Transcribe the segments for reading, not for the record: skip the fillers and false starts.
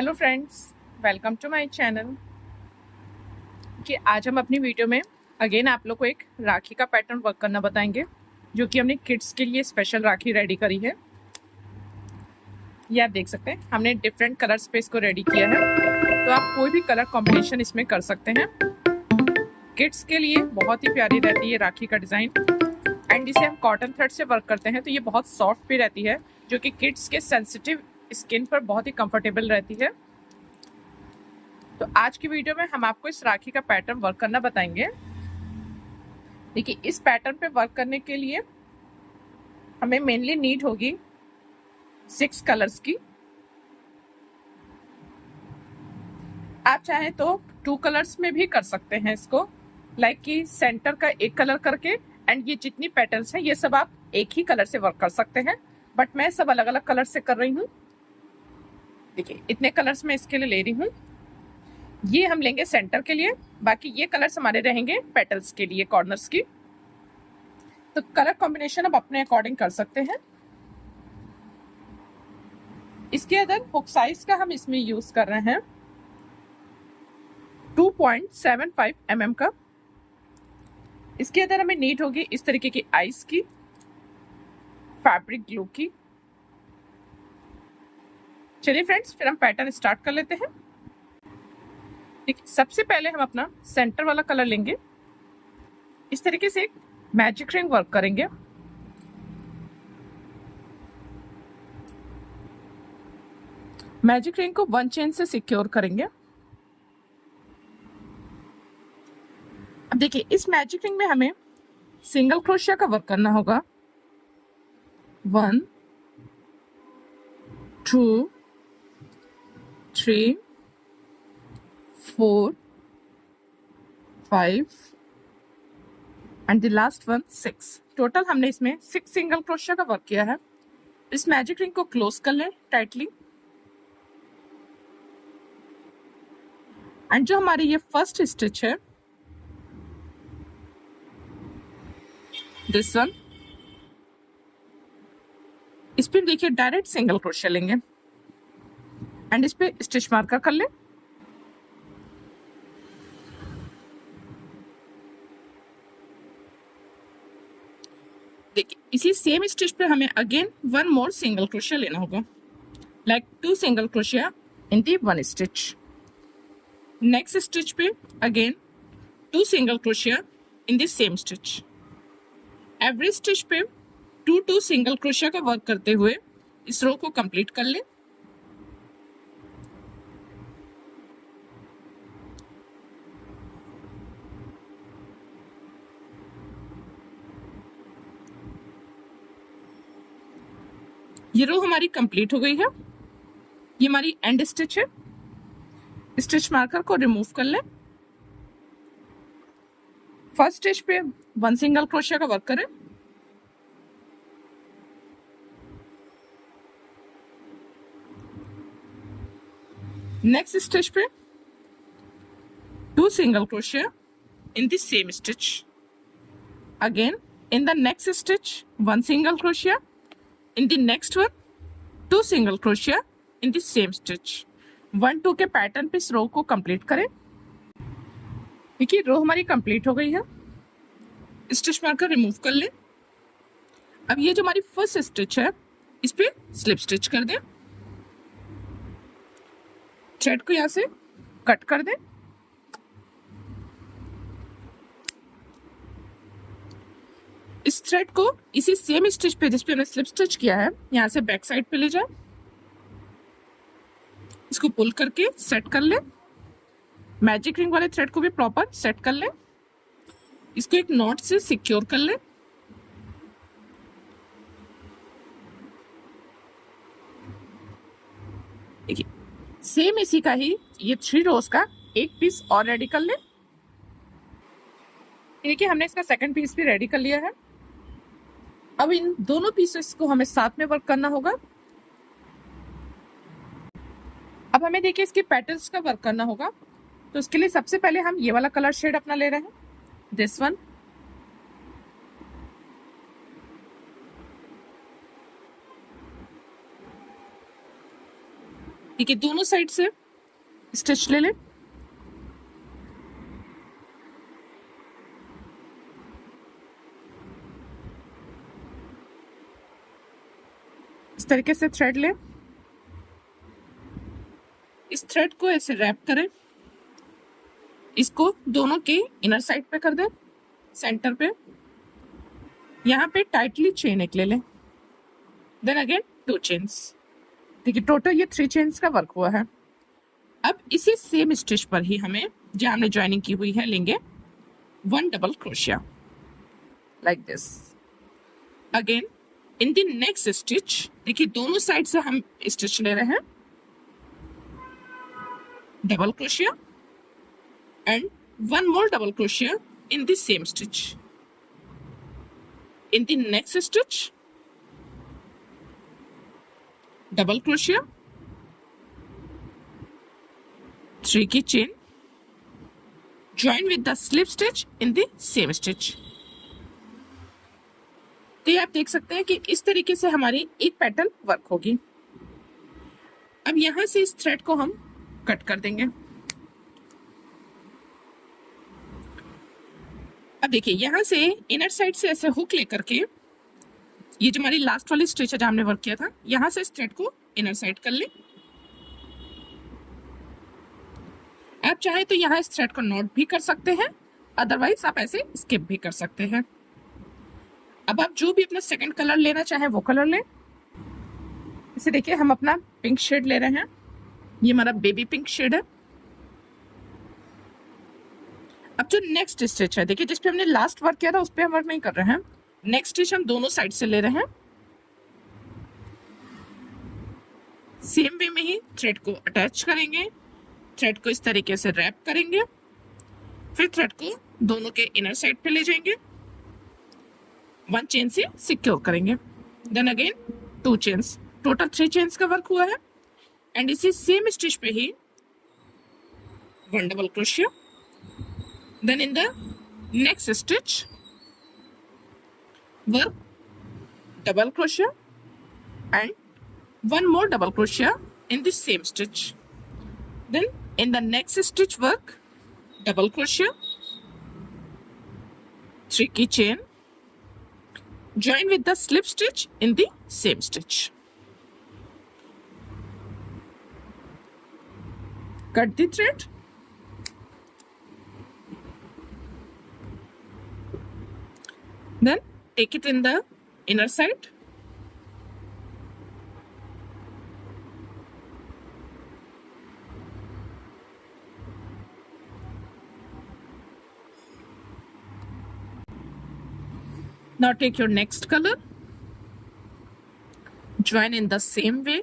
Hello friends, welcome to my channel. कि आज हम अपनी वीडियो में अगेन आप लोग को एक राखी का पैटर्न वर्क करना बताएंगे, जो कि हमने किड्स के लिए स्पेशल राखी रेडी करी है। ये आप देख सकते हैं, हमने डिफरेंट कलर्स पे इसको रेडी किया है, तो आप कोई भी कलर कॉम्बिनेशन इसमें कर सकते हैं। किड्स के लिए बहुत ही प्यारी रहती है राखी का डिज़ाइन, एंड इसे हम कॉटन थ्रेड से वर्क करते हैं, तो ये बहुत सॉफ्ट भी रहती है, जो कि किड्स के सेंसिटिव स्किन पर बहुत ही कंफर्टेबल रहती है। तो आज की वीडियो में हम आपको इस राखी का पैटर्न वर्क करना बताएंगे। देखिए, इस पैटर्न पे वर्क करने के लिए हमें मेनली नीड होगी 6 कलर्स की। आप चाहें तो 2 कलर्स में भी कर सकते हैं इसको, लाइक कि सेंटर का एक कलर करके, एंड ये जितनी पेटल्स हैं ये सब आप एक ही कलर से वर्क कर सकते हैं, बट मैं सब अलग अलग कलर से कर रही हूँ। देखिए, इतने कलर्स में इसके लिए ले रही हूँ। ये हम लेंगे सेंटर के लिए, बाकी ये कलर्स हमारे रहेंगे पेटल्स के लिए, कॉर्नर्स की। तो कलर कॉम्बिनेशन आप अपने अकॉर्डिंग कर सकते हैं। इसके अंदर हुक साइज का हम इसमें यूज कर रहे हैं 2.75 mm का। इसके अंदर हमें नीड होगी इस तरीके की आइस की, फैब्रिक ग्लू की। चलिए फ्रेंड्स, फिर हम पैटर्न स्टार्ट कर लेते हैं। सबसे पहले हम अपना सेंटर वाला कलर लेंगे, इस तरीके से एक मैजिक रिंग वर्क करेंगे। मैजिक रिंग को 1 चेन से सिक्योर करेंगे। अब देखिए, इस मैजिक रिंग में हमें सिंगल क्रोशिया का वर्क करना होगा। 1 2 3 4 5 and the last one 6। Total हमने इसमें 6 सिंगल क्रोशिया का वर्क किया है। इस मैजिक रिंग को क्लोज कर लें टाइटली, एंड जो हमारी ये फर्स्ट स्टिच है, दिस वन, इस पे देखिए डायरेक्ट सिंगल क्रोशिया लेंगे एंड इस पे स्टिच मार्कर कर लें। देखिए, इसी सेम स्टिच पे हमें अगेन 1 मोर सिंगल क्रोशिया लेना होगा, लाइक 2 सिंगल क्रोशिया इन दी 1 स्टिच। नेक्स्ट स्टिच पे again 2 single crochet in the same stitch. Every stitch पे 2 सिंगल क्रोशिया का वर्क करते हुए इस रो को कंप्लीट कर लें। ये रो हमारी कंप्लीट हो गई है। ये हमारी एंड स्टिच है। स्टिच मार्कर को रिमूव कर लें। फर्स्ट स्टिच पे 1 सिंगल क्रोशिया का वर्क करें। नेक्स्ट स्टिच पे 2 single crochet in the same stitch. Again, in the next stitch 1 single crochet, in the next one 2 single crochet in the same stitch। 1 2 के pattern पे इस रो को complete करें। देखिए, रो हमारी कंप्लीट हो गई है। स्टिच मार्कर रिमूव कर लें। अब ये जो हमारी फर्स्ट स्टिच है, इस पे स्लिप स्टिच कर दें। थ्रेड को यहाँ से कट कर दें। इस थ्रेड को इसी सेम स्टिच पे जिस पे हमने स्लिप स्टिच किया है, यहाँ से बैक साइड पे ले जाए। इसको पुल करके सेट कर ले। मैजिक रिंग वाले थ्रेड को भी प्रॉपर सेट कर ले। इसको एक नॉट से सिक्योर कर ले। देखिए, सेम इसी का ही ये 3 रोज का एक पीस और रेडी कर ले। देखिए, हमने इसका सेकंड पीस भी रेडी कर लिया है। अब इन दोनों पीसेस को हमें साथ में वर्क करना होगा। अब हमें देखिए इसके पेटल्स का वर्क करना होगा, तो इसके लिए सबसे पहले हम ये वाला कलर शेड अपना ले रहे हैं, दिस वन। ठीक है, दोनों साइड से स्टिच ले लें। इस तरीके से थ्रेड लें, इस थ्रेड को ऐसे रैप करें, इसको दोनों के इनर साइड पे कर दें, सेंटर पे यहाँ पे टाइटली चेन एक ले लें, देन अगेन 2 चेन्स। देखिए टोटल ये 3 चेन्स का वर्क हुआ है। अब इसी सेम स्टिच पर ही हमें जहाँ हमने ज्वाइनिंग की हुई है लेंगे 1 double crochet like this. Again in the next stitch, देखिए दोनों साइड से हम स्टिच ले रहे हैं, double crochet and 1 more double crochet in the same stitch. In the next stitch, double crochet, 3 की chain, join with the slip stitch in the same stitch. तो ये आप देख सकते हैं कि इस तरीके से हमारी एक पैटर्न वर्क होगी। अब यहां से इस थ्रेड को हम कट कर देंगे। अब देखिए यहां से इनर साइड से ऐसे हुक लेकर के, ये जो हमारी लास्ट वाली स्टिच है जहां हमने वर्क किया था, यहां से इस थ्रेड को इनर साइड कर लें। आप चाहे तो यहां इस थ्रेड को नॉट भी कर सकते हैं, अदरवाइज आप ऐसे स्किप भी कर सकते हैं। अब आप जो भी अपना सेकंड कलर लेना चाहे वो कलर लें। इसे देखिए हम अपना पिंक शेड ले रहे हैं, ये हमारा बेबी पिंक शेड है। अब जो नेक्स्ट स्टिच है, देखिए जिस पे हमने लास्ट वर्क किया था उस पे हम वर्क नहीं कर रहे हैं, नेक्स्ट स्टिच हम दोनों साइड से ले रहे हैं। सेम वे में ही थ्रेड को अटैच करेंगे, थ्रेड को इस तरीके से रैप करेंगे, फिर थ्रेड को दोनों के इनर साइड पे ले जाएंगे, 1 चेन से सिक्योर करेंगे, then again 2 chains, total 3 chains का वर्क हुआ है। एंड इसी सेम स्टिच पे ही 1 double crochet, then in the next stitch work double crochet and 1 more double crochet in the same stitch, then in the next stitch work double crochet, 3 की chain, join with the slip stitch in the same stitch, cut the thread, then take it in the inner side, now take your next color, join in the same way,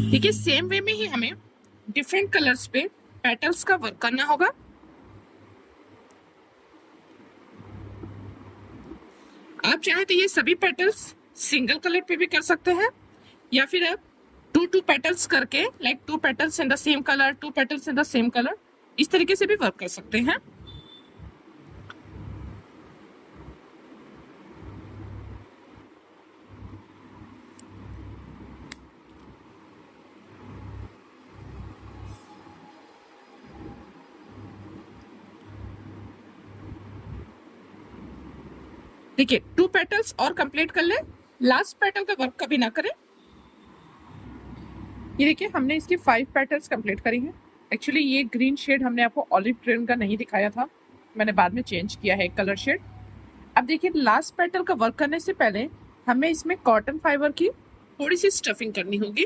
देखिए same way में ही हमें different colours पे petals का work करना होगा। आप चाहे तो ये सभी पेटल्स सिंगल कलर पे भी कर सकते हैं, या फिर आप 2 पेटल्स करके like 2 petals in the same colour, 2 petals in the same colour, इस तरीके से भी वर्क कर सकते हैं। देखिए 2 पेटल्स और कंप्लीट कर ले, लास्ट पेटल का वर्क कभी ना करें। ये देखिए हमने इसकी 5 पेटल्स कंप्लीट करी हैं। एक्चुअली ये ग्रीन शेड हमने आपको ऑलिव ग्रीन का नहीं दिखाया था, मैंने बाद में चेंज किया है कलर शेड। अब देखिए लास्ट पेटल का वर्क करने से पहले हमें इसमें कॉटन फाइबर की थोड़ी सी स्टफिंग करनी होगी।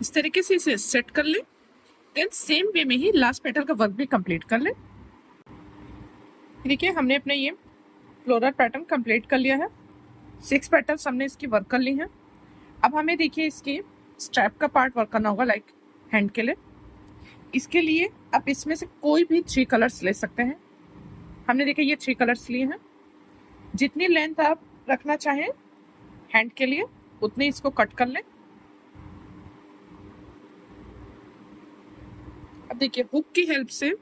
इस तरीके से इसे सेट कर लें, देन सेम वे में ही लास्ट पेटल का वर्क भी कंप्लीट कर लें। देखिए हमने अपने ये फ्लोरल पैटर्न कंप्लीट कर लिया है, 6 पेटल्स हमने इसकी वर्क कर ली हैं। अब हमें देखिए इसकी स्ट्रैप का पार्ट वर्क करना होगा, लाइक हैंड के लिए। इसके लिए आप इसमें से कोई भी 3 कलर्स ले सकते हैं। हमने देखा ये 3 कलर्स लिए हैं। जितनी लेंथ आप रखना चाहें हैंड के लिए उतनी इसको कट कर लें। अब देखिए हुक की हेल्प से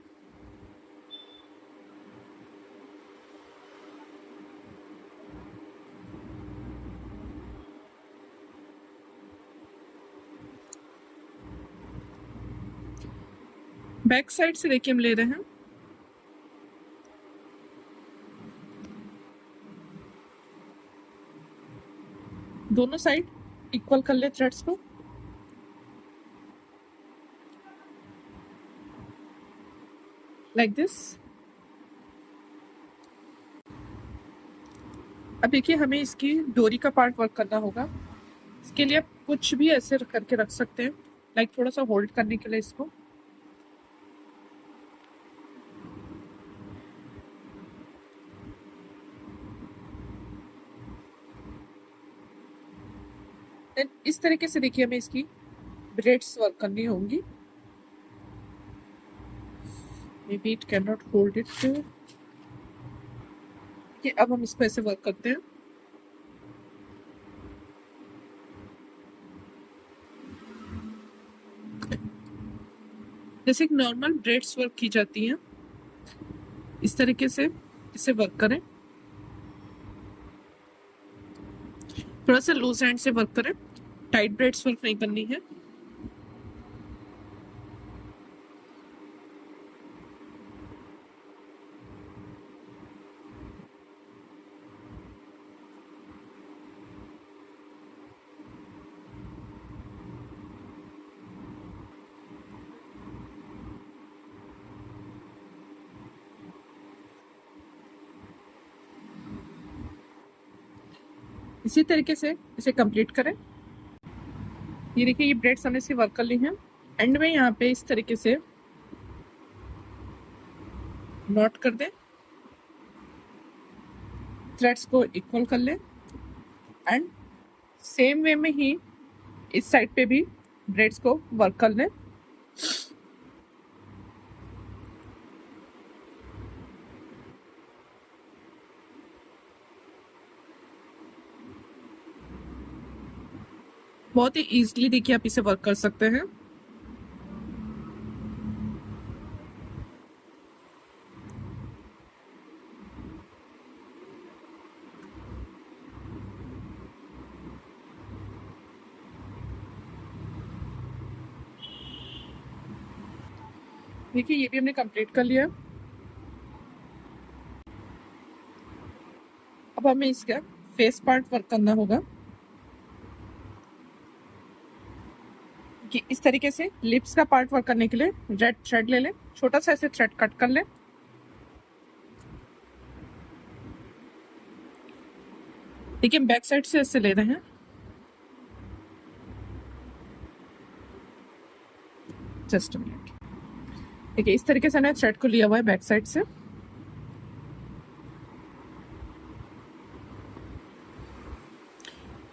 बैक साइड से देखिए हम ले रहे हैं। दोनों साइड इक्वल कर ले थ्रेड्स को। Like this. अब देखिए हमें इसकी डोरी का पार्ट वर्क करना होगा। इसके लिए आप कुछ भी ऐसे करके रख सकते हैं, लाइक थोड़ा सा होल्ड करने के लिए इसको। देन इस तरीके से देखिए हमें इसकी ब्रेड्स वर्क करनी होंगी। Maybe it cannot hold it to। ये अब हम इसको ऐसे वर्क करते हैं। जैसे एक नॉर्मल ब्रेड्स वर्क की जाती हैं, इस तरीके से इसे वर्क करें। थोड़ा सा लूज हैंड से वर्क करें, टाइट ब्रेड्स वर्क नहीं करनी है। इसी तरीके से इसे कंप्लीट करें। ये देखिए ये ब्रेड्स हमने से वर्क कर ली हैं। एंड में यहाँ पे इस तरीके से नॉट कर दें, थ्रेड्स को इक्वल कर लें एंड सेम वे में ही इस साइड पे भी ब्रेड्स को वर्क कर लें। बहुत ही इजीली देखिए आप इसे वर्क कर सकते हैं। देखिए ये भी हमने कंप्लीट कर लिया। अब हमें इसका फेस पार्ट वर्क करना होगा कि इस तरीके से लिप्स का पार्ट वर्क करने के लिए रेड थ्रेड ले लें, छोटा सा ऐसे थ्रेड कट कर लें। देखिए बैक साइड से ऐसे ले रहे हैं। Just a minute. देखिए इस तरीके से मैंने थ्रेड को लिया हुआ है बैक साइड से।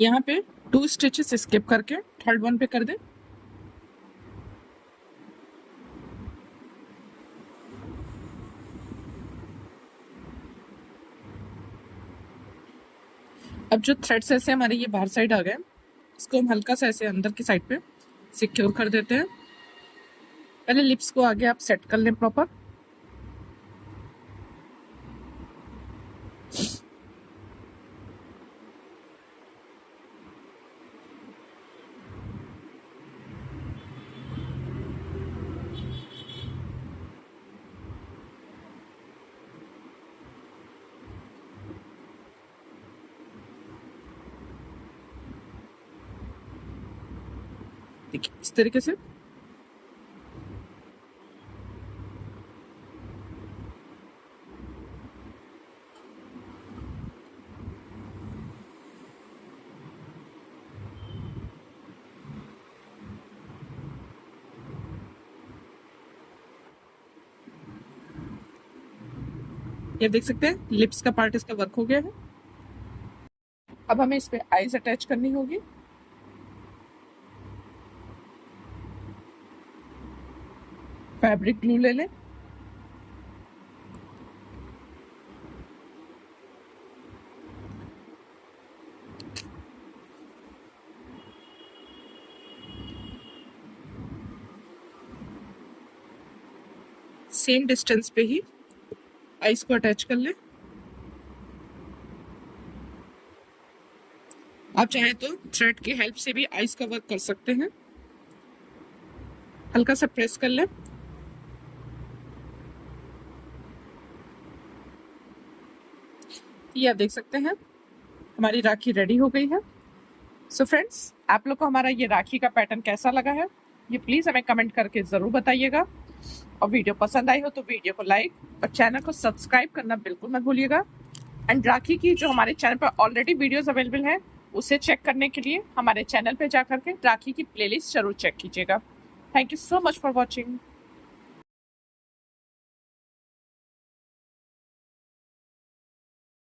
यहाँ पे 2 स्टिचेस स्किप करके थर्ड वन पे कर दें। अब जो थ्रेड्स ऐसे हमारे ये बाहर साइड आ गए, इसको हम हल्का सा ऐसे अंदर की साइड पे सिक्योर कर देते हैं। पहले लिप्स को आगे आप सेट कर लें प्रॉपर। देखिए इस तरीके से। ये देख सकते हैं लिप्स का पार्ट इसका वर्क हो गया है। अब हमें इस पे आईज अटैच करनी होगी। फैब्रिक ग्लू ले लें। सेम डिस्टेंस पे ही आइस को अटैच कर लें। आप चाहें तो थ्रेड की हेल्प से भी आइस का वर्क कर सकते हैं। हल्का सा प्रेस कर लें। ये आप देख सकते हैं हमारी राखी रेडी हो गई है। सो फ्रेंड्स, आप लोग को हमारा ये राखी का पैटर्न कैसा लगा है ये प्लीज हमें कमेंट करके जरूर बताइएगा। और वीडियो पसंद आई हो तो वीडियो को लाइक और चैनल को सब्सक्राइब करना बिल्कुल मत भूलिएगा। एंड राखी की जो हमारे चैनल पर ऑलरेडी वीडियोस अवेलेबल है उसे चेक करने के लिए हमारे चैनल पे जाकर के राखी की प्लेलिस्ट जरूर चेक कीजिएगा। Thank you so much for watching.